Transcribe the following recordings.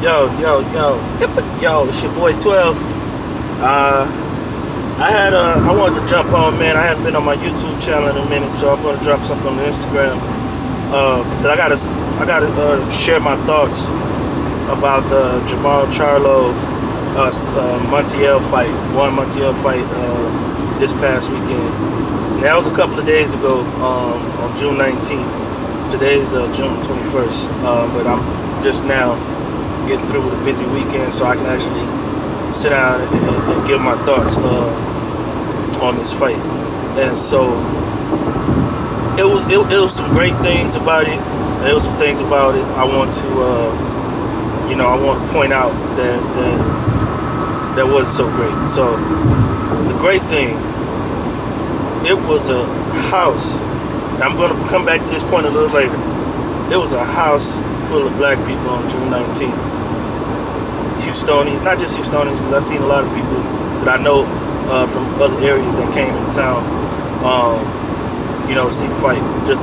Yo, it's your boy 12. I wanted to jump on, man. I hadn't been on my YouTube channel in a minute, so I'm going to drop something on the Instagram. Cause I gotta share my thoughts about the Jermall Charlo Montiel fight this past weekend. And that was a couple of days ago, on June 19th. Today's June 21st, but I'm just now getting through with a busy weekend, so I can actually sit down and give my thoughts on this fight. And so it was some great things about it. There was some things about it I want to I want to point out that wasn't so great. So the great thing, it was a house. I'm going to come back to this point a little later. It was a house full of black people on June 19th. Houstonians, not just Houstonians, because I've seen a lot of people that I know from other areas that came into town, see the fight, just,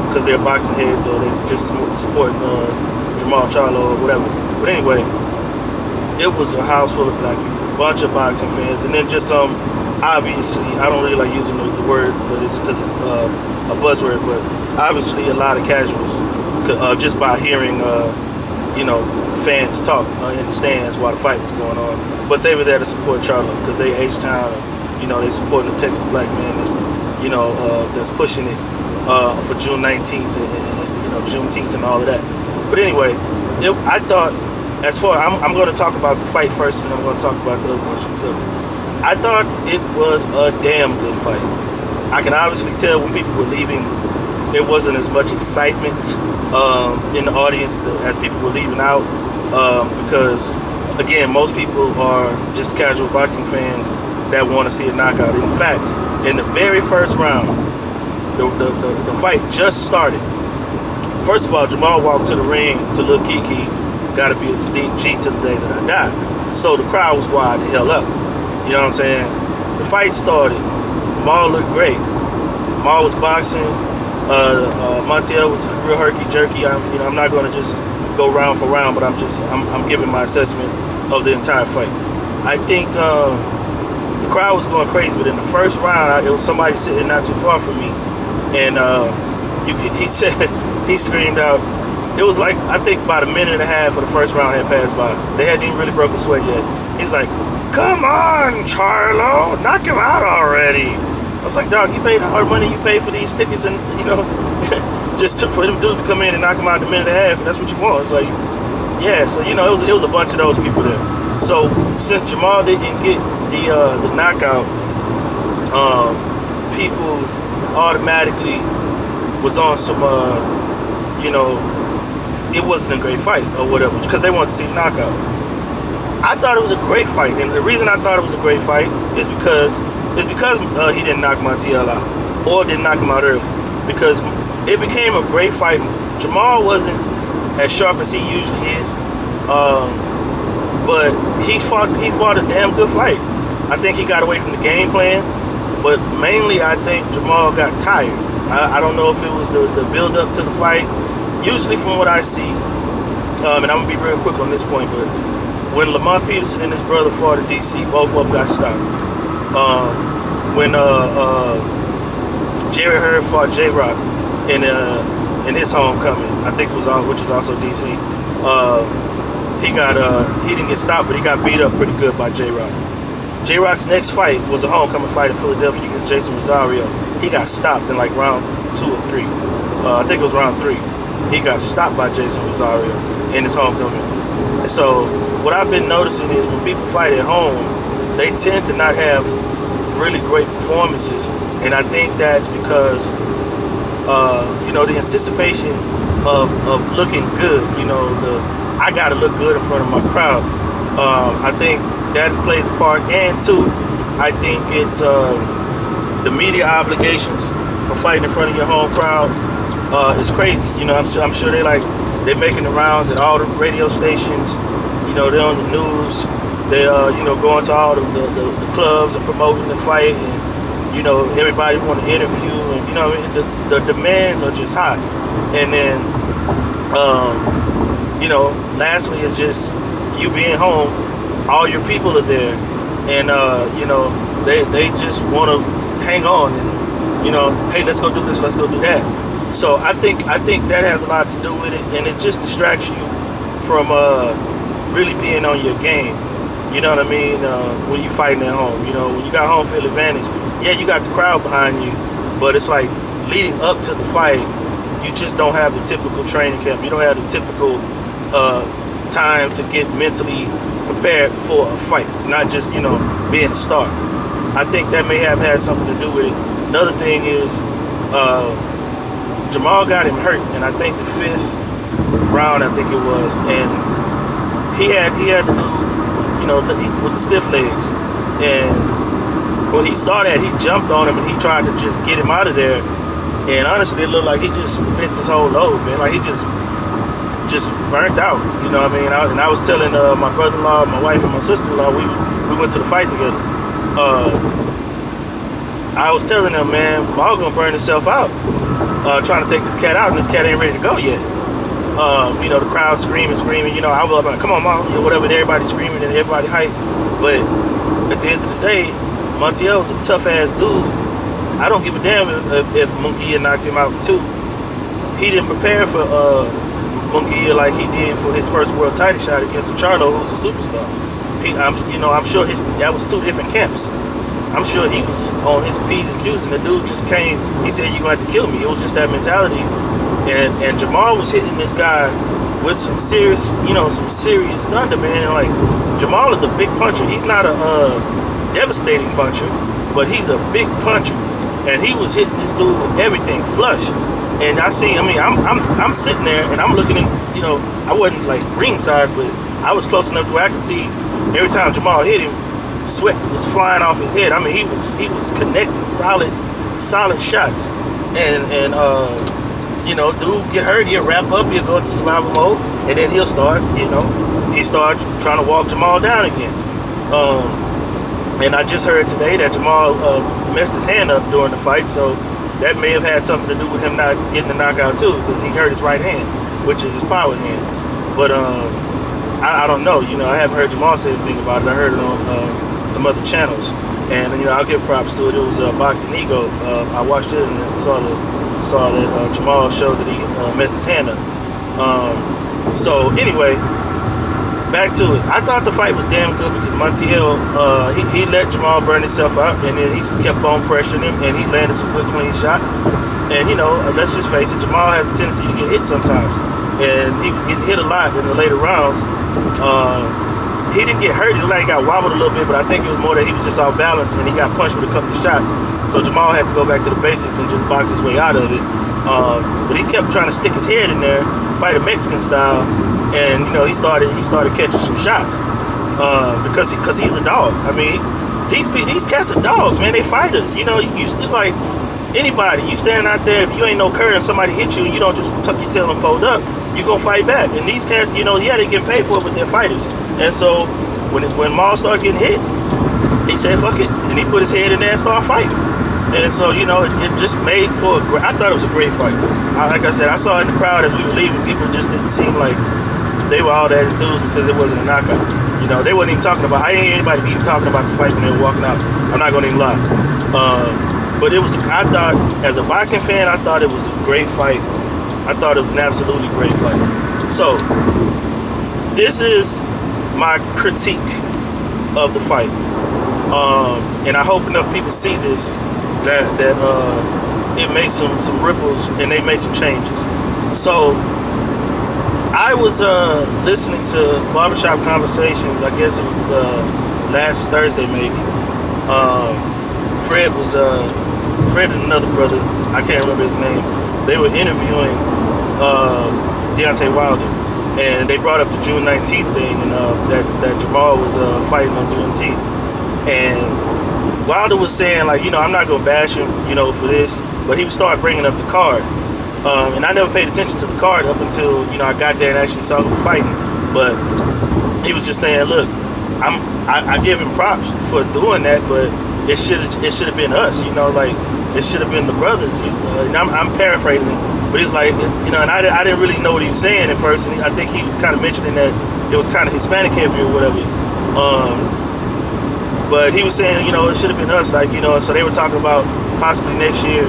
because they're boxing heads or they just support Jermall Charlo or whatever. But anyway, it was a house full of black people, a bunch of boxing fans, and then just some, obviously, I don't really like using the word, but it's because it's a buzzword, but obviously a lot of casuals, just by hearing, fans talk in the stands while the fight was going on. But they were there to support Charlo because they H-Town, they supporting the Texas black man that's pushing it for June 19th and Juneteenth and all of that. But anyway, I thought, as far, I'm going to talk about the fight first, and I'm going to talk about the other one. So I thought it was a damn good fight. I can obviously tell when people were leaving, there wasn't as much excitement in the audience as people were leaving out, because, again, most people are just casual boxing fans that want to see a knockout. In fact, in the very first round, the fight just started. First of all, Jermall walked to the ring to Lil Kiki, gotta be a G to the day that I die. So the crowd was wide the hell up. You know what I'm saying? The fight started. Mall looked great. Mall was boxing. Montiel was real herky-jerky. I'm not going to just go round for round, but I'm giving my assessment of the entire fight. I think the crowd was going crazy, but in the first round, it was somebody sitting not too far from me, and he screamed out. It was like, I think about a minute and a half of the first round had passed by. They hadn't even really broke a sweat yet. He's like, "Come on, Charlo, knock him out already." I was like, "Dog, you paid the hard money you paid for these tickets, and just for them dudes to come in and knock him out in a minute and a half, and that's what you want." It's like, yeah. So it was a bunch of those people there. So since Jermall didn't get the knockout, people automatically was on some it wasn't a great fight or whatever, because they wanted to see the knockout. I thought it was a great fight, and the reason I thought it was a great fight is because he didn't knock Montiel out, or didn't knock him out early, because it became a great fight. Jermall wasn't as sharp as he usually is, but he fought a damn good fight. I think he got away from the game plan, but mainly I think Jermall got tired. I don't know if it was the build up to the fight. Usually from what I see, and I'm gonna be real quick on this point, but when Lamont Peterson and his brother fought in DC, both of them got stopped. When Jerry Hurd fought J-Rock in his homecoming, I think which was also DC, he didn't get stopped, but he got beat up pretty good by J-Rock. J-Rock's next fight was a homecoming fight in Philadelphia against Jason Rosario. He got stopped in like round 2 or 3. I think it was round 3. He got stopped by Jason Rosario in his homecoming. And so what I've been noticing is when people fight at home, they tend to not have really great performances, and I think that's because the anticipation of looking good, I gotta look good in front of my crowd. I think that plays a part, and two, I think it's the media obligations for fighting in front of your home crowd is crazy. I'm sure they're making the rounds at all the radio stations. They're on the news. They're going to all the clubs and promoting the fight, and everybody want to interview, and the demands are just high. And then lastly is just you being home. All your people are there, and they just want to hang on and hey, let's go do this, let's go do that. So I think that has a lot to do with it, and it just distracts you from really being on your game. You know what I mean? When you fighting at home, when you got home field advantage, yeah, you got the crowd behind you, but it's like leading up to the fight, you just don't have the typical training camp. You don't have the typical time to get mentally prepared for a fight, not just being a star. I think that may have had something to do with it. Another thing is Jermall got him hurt, and I think the 5th round, I think it was, and he had to do with the stiff legs, and when he saw that, he jumped on him and he tried to just get him out of there. And honestly, it looked like he just spent his whole load, man. Like he just burnt out. You know what I mean? And I was telling my brother-in-law, my wife, and my sister-in-law, we went to the fight together. I was telling them, man, Maul gonna burn himself out trying to take this cat out, and this cat ain't ready to go yet. The crowd screaming. I was like, come on, Maul, whatever. Everybody screaming and everybody hype. But at the end of the day, Montiel's a tough-ass dude. I don't give a damn if Munguia knocked him out too. He didn't prepare for Munguia like he did for his first world title shot against Charlo, who's a superstar. I'm sure that was 2 different camps. I'm sure he was just on his P's and Q's, and the dude just came. He said, "You're going to have to kill me." It was just that mentality. And Jermall was hitting this guy with some serious thunder, man. And like, Jermall is a big puncher. He's not a devastating puncher, but he's a big puncher. And he was hitting this dude with everything, flush. And I'm sitting there and I'm looking at, I wasn't like ringside, but I was close enough to where I could see every time Jermall hit him, sweat was flying off his head. I mean, he was connecting solid shots. And dude get hurt, he'll wrap up, he'll go into survival mode, and then he'll start, he start trying to walk Jermall down again. And I just heard today that Jermall messed his hand up during the fight, so that may have had something to do with him not getting the knockout too, because he hurt his right hand, which is his power hand. But I don't know, I haven't heard Jermall say anything about it. I heard it on some other channels, and I'll give props to it. It was Boxing Ego. I watched it and saw that Jermall showed that he messed his hand up. So anyway, back to it. I thought the fight was damn good because Montiel, he let Jermall burn himself out, and then he kept on pressuring him, and he landed some good clean shots. And let's just face it, Jermall has a tendency to get hit sometimes, and he was getting hit a lot in the later rounds. He didn't get hurt. He got wobbled a little bit, but I think it was more that he was just off balance, and he got punched with a couple of shots. So Jermall had to go back to the basics and just box his way out of it. But he kept trying to stick his head in there, fight a Mexican style, and he started catching some shots because he's a dog. I mean, these cats are dogs, man. They fighters. It's like anybody. You standing out there, if you ain't no cur and somebody hit you, you don't just tuck your tail and fold up. You gonna fight back. And these cats, they get paid for it, but they're fighters. And so when Maul started getting hit, he said, "Fuck it," and he put his head in there and started fighting. And so, it just made for I thought it was a great fight. Like I said, I saw it in the crowd as we were leaving. People just didn't seem like they were all that enthused because it wasn't a knockout. They wasn't even talking about, I ain't anybody even talking about the fight when they were walking out. I'm not going to even lie. But I thought, as a boxing fan, I thought it was a great fight. I thought it was an absolutely great fight. So, this is my critique of the fight. And I hope enough people see this that it makes some ripples and they make some changes. So I was listening to Barbershop Conversations. I guess it was last Thursday maybe. Fred and another brother, I can't remember his name, they were interviewing Deontay Wilder, and they brought up the June 19th thing, and that Jermall was fighting on Juneteenth. And Wilder was saying, like, I'm not going to bash him, for this, but he would start bringing up the card. And I never paid attention to the card up until, I got there and actually saw who was fighting. But he was just saying, look, I give him props for doing that, but it should have been us, it should have been the brothers. And I'm paraphrasing. But it's like, you know, and I didn't really know what he was saying at first, and I think he was kind of mentioning that it was kind of Hispanic heavy or whatever. But he was saying, you know, it should have been us, like, you know. So they were talking about possibly next year,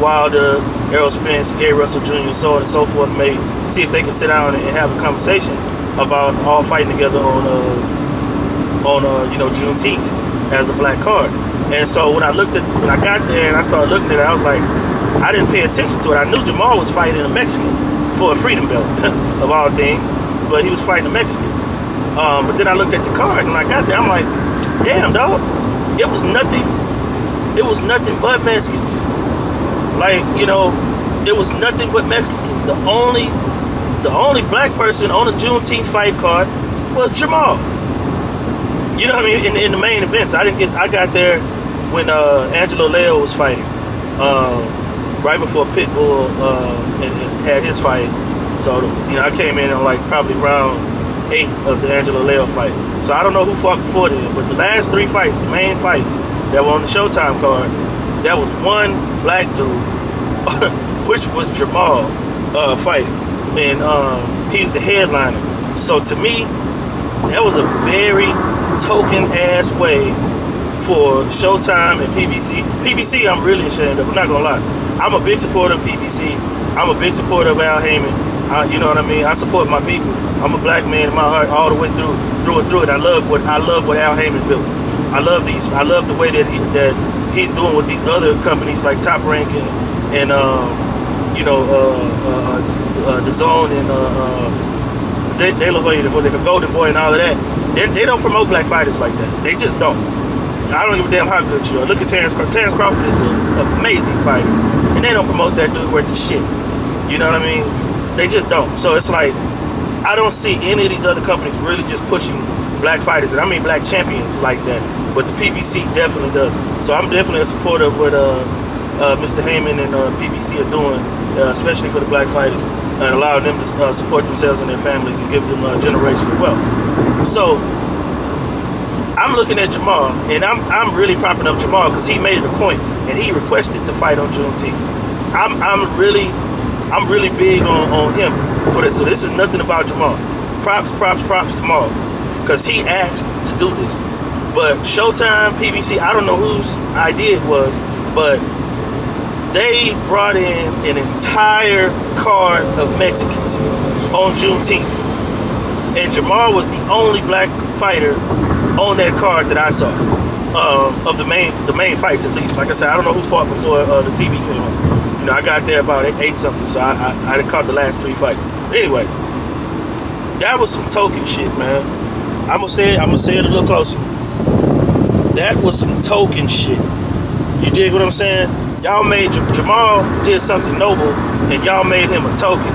Wilder, Errol Spence, Gary Russell Jr., so on and so forth, may see if they can sit down and have a conversation about all fighting together on you know, Juneteenth as a black card. And so when I looked at this, when I got there and I started looking at it, I was like, I didn't pay attention to it. I knew Jermall was fighting a Mexican for a freedom belt, of all things, but he was fighting a Mexican. But then I looked at the card, and when I got there, I'm like, damn, dog, it was nothing but Mexicans. Like, you know, it was nothing but Mexicans. The only black person on the Juneteenth fight card was Jermall. You know what I mean? In the main events, I got there when Angelo Leo was fighting, right before Pitbull and had his fight. So, you know, I came in on like probably round 8 of the Angelo Leo fight. So I don't know who fought before then, but the last 3 fights, the main fights that were on the Showtime card, that was one black dude, which was Jermall fighting, and he was the headliner. So to me, that was a very token ass way for Showtime and PBC. PBC, I'm really ashamed of. I'm not gonna lie. I'm a big supporter of PBC. I'm a big supporter of Al Heyman. You know what I mean? I support my people. I'm a black man in my heart all the way through and through. And I love what Al Heyman built. I love the way that he's doing with these other companies like Top Rank and you know, the Zone and De La Hoya, what they call Golden Boy and all of that. They don't promote black fighters like that. They just don't. I don't give a damn how good you are. Look at Terrence Crawford. Terrence Crawford is an amazing fighter, and they don't promote that dude worth of shit. You know what I mean? They just don't. So it's like, I don't see any of these other companies really just pushing black fighters, and I mean black champions like that. But the PBC definitely does. So I'm definitely a supporter of what Mr. Heyman and PBC are doing, especially for the black fighters, and allowing them to support themselves and their families and give them generational wealth. So I'm looking at Jermall, and I'm really propping up Jermall because he made it a point, and he requested to fight on Juneteenth. I'm really big on him for this. So this is nothing about Jermall. Props to Maul, because he asked to do this. But Showtime, PBC, I don't know whose idea it was, but they brought in an entire card of Mexicans on Juneteenth. And Jermall was the only black fighter on that card that I saw, of the main fights at least. Like I said, I don't know who fought before the TV came on. You know, I got there about 8 something, so I didn't caught the last 3 fights. But anyway, that was some token shit, man. I'm gonna say it a little closer. That was some token shit. You dig what I'm saying? Y'all made Jermall did something noble, and y'all made him a token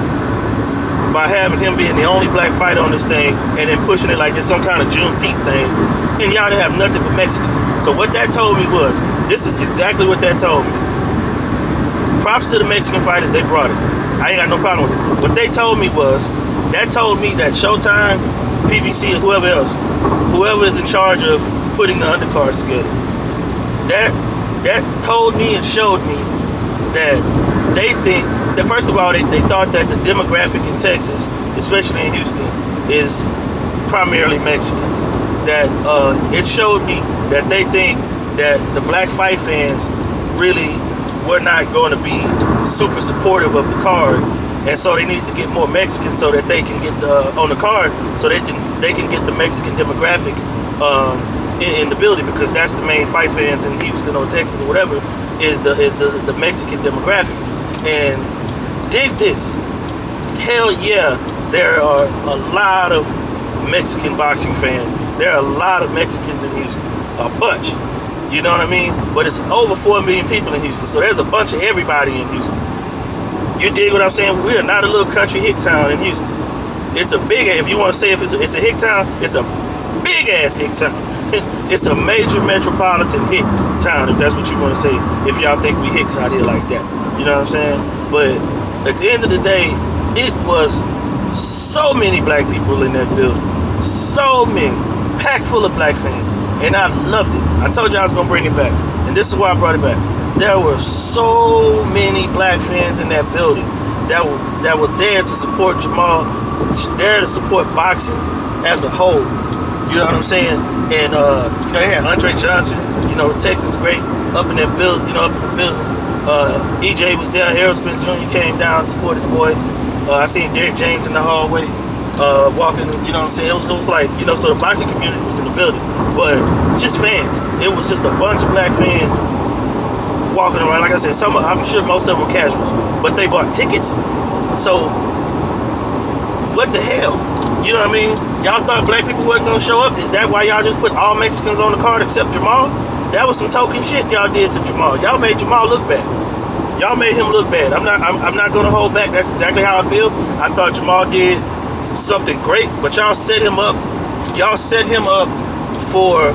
by having him being the only black fighter on this thing, and then pushing it like it's some kind of Juneteenth thing, and y'all didn't have nothing but Mexicans. So what that told me was, this is exactly what that told me. Props to the Mexican fighters, they brought it. I ain't got no problem with it. What they told me was, that told me that Showtime, PBC, and whoever is in charge of putting the undercards together, that told me and showed me that they think that, first of all, they thought that the demographic in Texas, especially in Houston, is primarily Mexican. That it showed me that they think that the black fight fans really were not going to be super supportive of the card, and so they need to get more Mexicans so that they can get on the card, so they can get the Mexican demographic in the building, because that's the main fight fans in Houston or Texas or whatever, is the Mexican demographic. And dig this, hell yeah, there are a lot of Mexican boxing fans. There are a lot of Mexicans in Houston, a bunch. You know what I mean? But it's over 4 million people in Houston, so there's a bunch of everybody in Houston. You dig what I'm saying? We are not a little country hick town in Houston. It's a big, if you want to say if it's a hick town, it's a big ass hick town. It's a major metropolitan hick town, if that's what you want to say, if y'all think we hicks out here like that. You know what I'm saying? But at the end of the day, it was so many black people in that building. So many. Packed full of black fans. And I loved it. I told you I was going to bring it back. And this is why I brought it back. there were so many black fans in that building that were there to support Jermall, there to support boxing as a whole. You know what I'm saying? And you know, they had Andre Johnson, you know, Texas great, up in that building, you know, up in the building. EJ was there, Harold Smith Jr. came down to support his boy. I seen Derrick James in the hallway, walking, you know what I'm saying? It was like, you know, so the boxing community was in the building. But just fans. It was just a bunch of black fans walking around. Like I said, I'm sure most of them were casuals, but they bought tickets. So what the hell? You know what I mean? Y'all thought black people wasn't gonna show up? Is that why y'all just put all Mexicans on the card except Jermall? That was some token shit y'all did to Jermall. Y'all made Jermall look bad. Y'all made him look bad. I'm not gonna hold back. That's exactly how I feel. I thought Jermall did something great, but y'all set him up. Y'all set him up for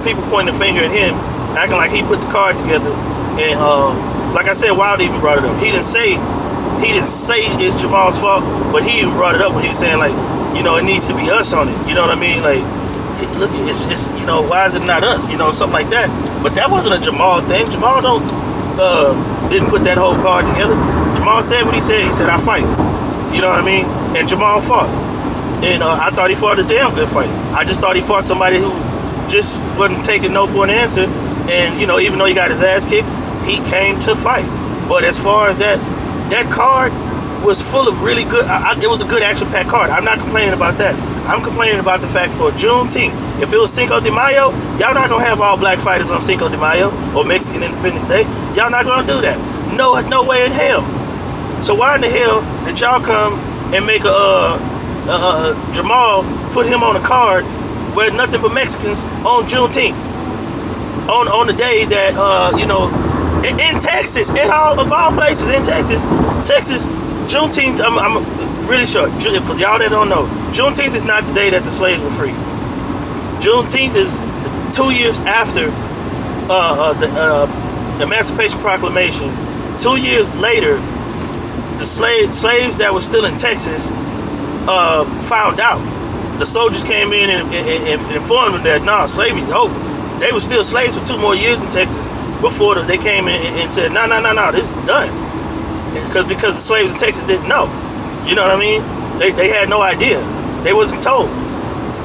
people pointing the finger at him, acting like he put the card together. And like I said, Wild even brought it up. He didn't say it's Jermall's fault, but he even brought it up when he was saying, like, you know, it needs to be us on it. You know what I mean? Like, look, it's you know, why is it not us? You know, something like that. But that wasn't a Jermall thing. Jermall didn't put that whole card together. Jermall said what he said. He said, I fight. You know what I mean? And Jermall fought. And I thought he fought a damn good fight. I just thought he fought somebody who just wasn't taking no for an answer. And, you know, even though he got his ass kicked, he came to fight. But as far as that card was full of really good, it was a good action-packed card. I'm not complaining about that. I'm complaining about the fact for Juneteenth. If it was Cinco de Mayo, y'all not gonna have all black fighters on Cinco de Mayo or Mexican Independence Day. Y'all not gonna do that. No way in hell. So why in the hell did y'all come and make Jermall, put him on a card where nothing but Mexicans on Juneteenth? On the day that, you know, in Texas, of all places, in Texas, Juneteenth, I'm really sure, for y'all that don't know, Juneteenth is not the day that the slaves were freed. Juneteenth is 2 years after the Emancipation Proclamation. 2 years later, the slaves that were still in Texas found out. The soldiers came in and informed them that, nah, slavery's over. They were still slaves for 2 more years in Texas before they came in and said, no, this is done. Because the slaves in Texas didn't know. You know what I mean? They had no idea. They wasn't told.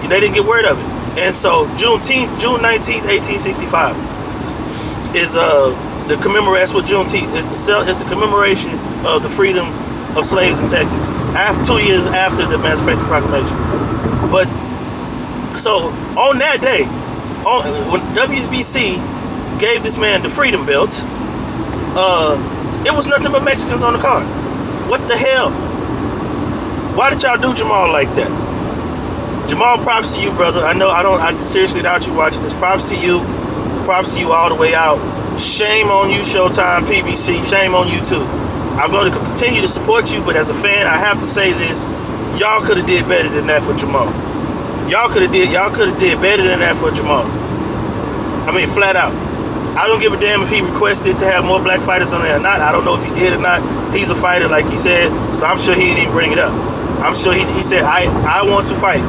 They didn't get word of it. And so June 19th, 1865 is the commemorate. That's what Juneteenth is. It's the commemoration of the freedom of slaves in Texas. 2 years after the Emancipation Proclamation. But so on that day, when WSBC gave this man the freedom belt, it was nothing but Mexicans on the card. What the hell? Why did y'all do Jermall like that? Jermall, props to you, brother. I seriously doubt you watching this. Props to you all the way out. Shame on you, Showtime, PBC. Shame on you too. I'm going to continue to support you, but as a fan, I have to say this: y'all could have did better than that for Jermall. Y'all could have did better than that for Jermall. I mean, flat out. I don't give a damn if he requested to have more black fighters on there or not. I don't know if he did or not. He's a fighter, like he said, so I'm sure he didn't even bring it up. I'm sure he said, I want to fight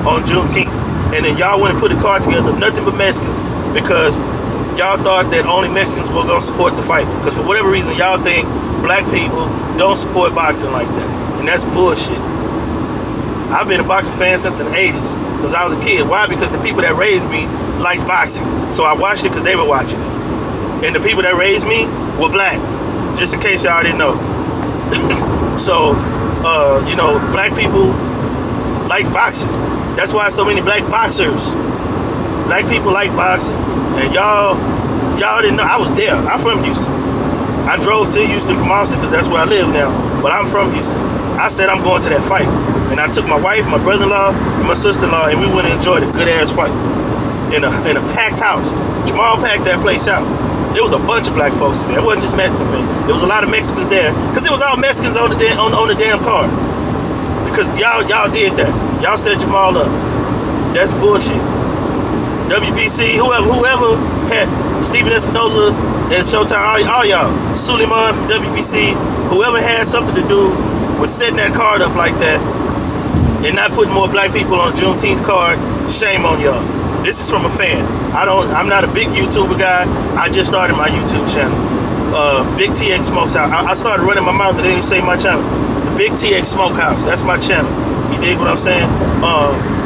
on Juneteenth. And then y'all went and put a card together, nothing but Mexicans, because y'all thought that only Mexicans were going to support the fight. Because for whatever reason, y'all think black people don't support boxing like that. And that's bullshit. I've been a boxing fan since the 80s, since I was a kid. Why? Because the people that raised me liked boxing. So I watched it because they were watching it. And the people that raised me were black, just in case y'all didn't know. So, you know, black people like boxing. That's why so many black boxers. Black people like boxing. And y'all didn't know. I was there. I'm from Houston. I drove to Houston from Austin because that's where I live now. But I'm from Houston. I said I'm going to that fight. And I took my wife, my brother-in-law, and my sister-in-law, and we went and enjoyed a good-ass fight. In a packed house. Jermall packed that place out. There was a bunch of black folks in there. It wasn't just Mexican fans. There was a lot of Mexicans there. Because it was all Mexicans on the damn card. Because y'all did that. Y'all set Jermall up. That's bullshit. WBC, whoever had Stephen Espinosa and Showtime, all y'all, Suleiman from WBC, whoever had something to do with setting that card up like that and not putting more black people on Juneteenth card, shame on y'all. This is from a fan. I'm not a big YouTuber guy. I just started my YouTube channel. Big TX Smokehouse. I started running my mouth and they didn't say my channel. The Big TX Smokehouse. That's my channel. You dig what I'm saying?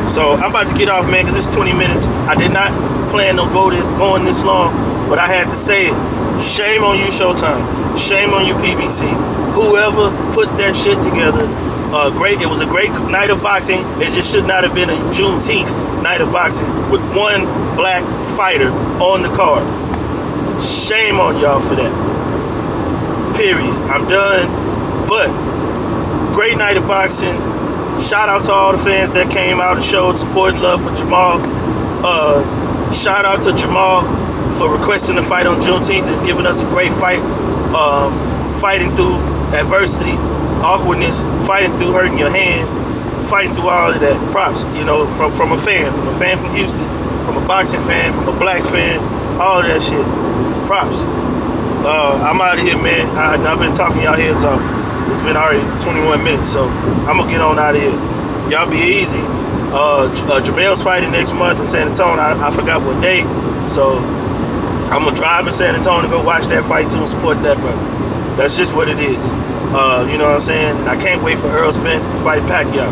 So I'm about to get off, man, because it's 20 minutes. I did not plan on going this long, but I had to say it. Shame on you, Showtime. Shame on you, PBC. Whoever put that shit together. It was a great night of boxing. It just should not have been a Juneteenth night of boxing with one black fighter on the card. Shame on y'all for that. Period. I'm done. But great night of boxing. Shout out to all the fans that came out and showed support and love for Jermall. Shout out to Jermall for requesting a fight on Juneteenth and giving us a great fight. Fighting through adversity, awkwardness, fighting through hurting your hand, fighting through all of that. Props, you know, from a fan from Houston, from a boxing fan, from a black fan, all of that shit. Props. I'm out of here, man. I've been talking y'all heads off. It's been already 21 minutes, so I'm gonna get on out of here. Y'all be easy. Jermall's fighting next month in San Antonio. I forgot what day, so I'm gonna drive in San Antonio to go watch that fight too and support that brother. That's just what it is. You know what I'm saying? And I can't wait for Errol Spence to fight Pacquiao.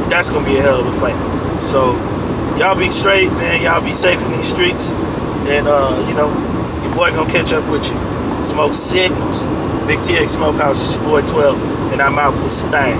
That's gonna be a hell of a fight. So y'all be straight, man. Y'all be safe in these streets, and you know, your boy gonna catch up with you. Smoke signals. Big TX Smokehouse. It's your boy 12, and I'm out this thing.